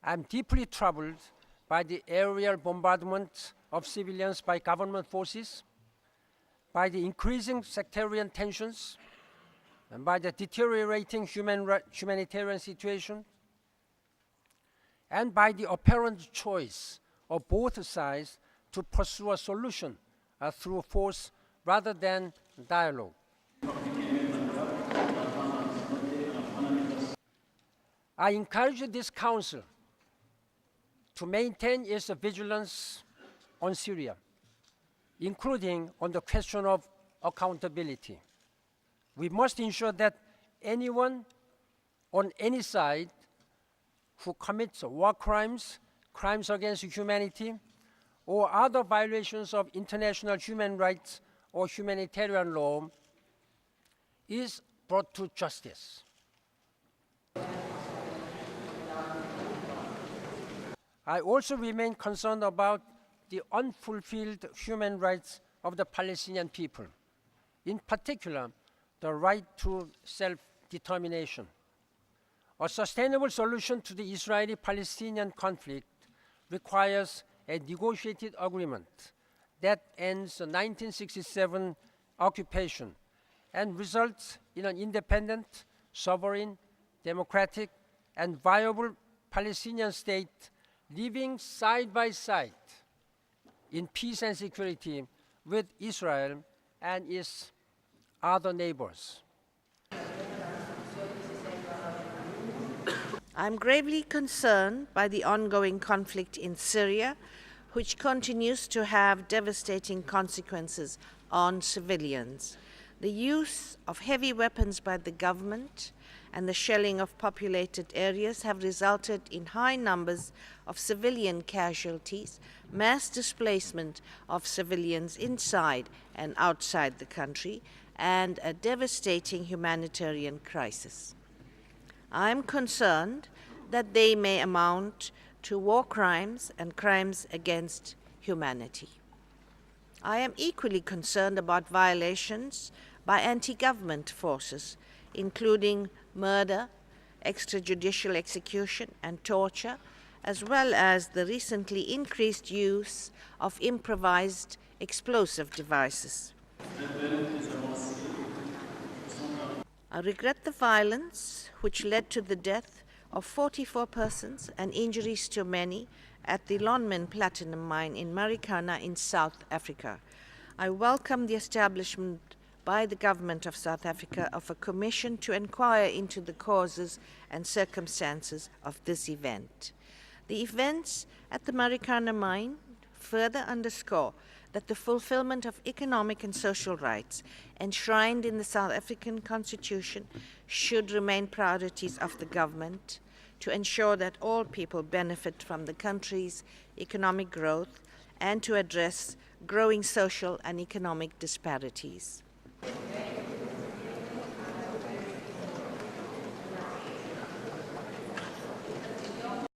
I'm deeply troubled by the aerial bombardment of civilians by government forces, by the increasing sectarian tensions, and by the deteriorating humanitarian situation, and by the apparent choice of both sides to pursue a solution through force rather than dialogue. I encourage this Council to maintain its vigilance on Syria, including on the question of accountability. We must ensure that anyone on any side who commits war crimes, crimes against humanity, or other violations of international human rights or humanitarian law is brought to justice. I also remain concerned about the unfulfilled human rights of the Palestinian people, in particular, the right to self-determination. A sustainable solution to the Israeli-Palestinian conflict requires a negotiated agreement that ends the 1967 occupation and results in an independent, sovereign, democratic, and viable Palestinian state living side by side in peace and security with Israel and its other neighbors. I'm gravely concerned by the ongoing conflict in Syria, which continues to have devastating consequences on civilians. The use of heavy weapons by the government and the shelling of populated areas have resulted in high numbers of civilian casualties, mass displacement of civilians inside and outside the country, and a devastating humanitarian crisis. I am concerned that they may amount to war crimes and crimes against humanity. I am equally concerned about violations by anti-government forces, including murder, extrajudicial execution, and torture, as well as the recently increased use of improvised explosive devices. I regret the violence which led to the death of 44 persons and injuries to many at the Lonmin Platinum Mine in Marikana in South Africa. I welcome the establishment by the Government of South Africa of a commission to inquire into the causes and circumstances of this event. The events at the Marikana Mine further underscore that the fulfillment of economic and social rights enshrined in the South African Constitution should remain priorities of the government to ensure that all people benefit from the country's economic growth and to address growing social and economic disparities.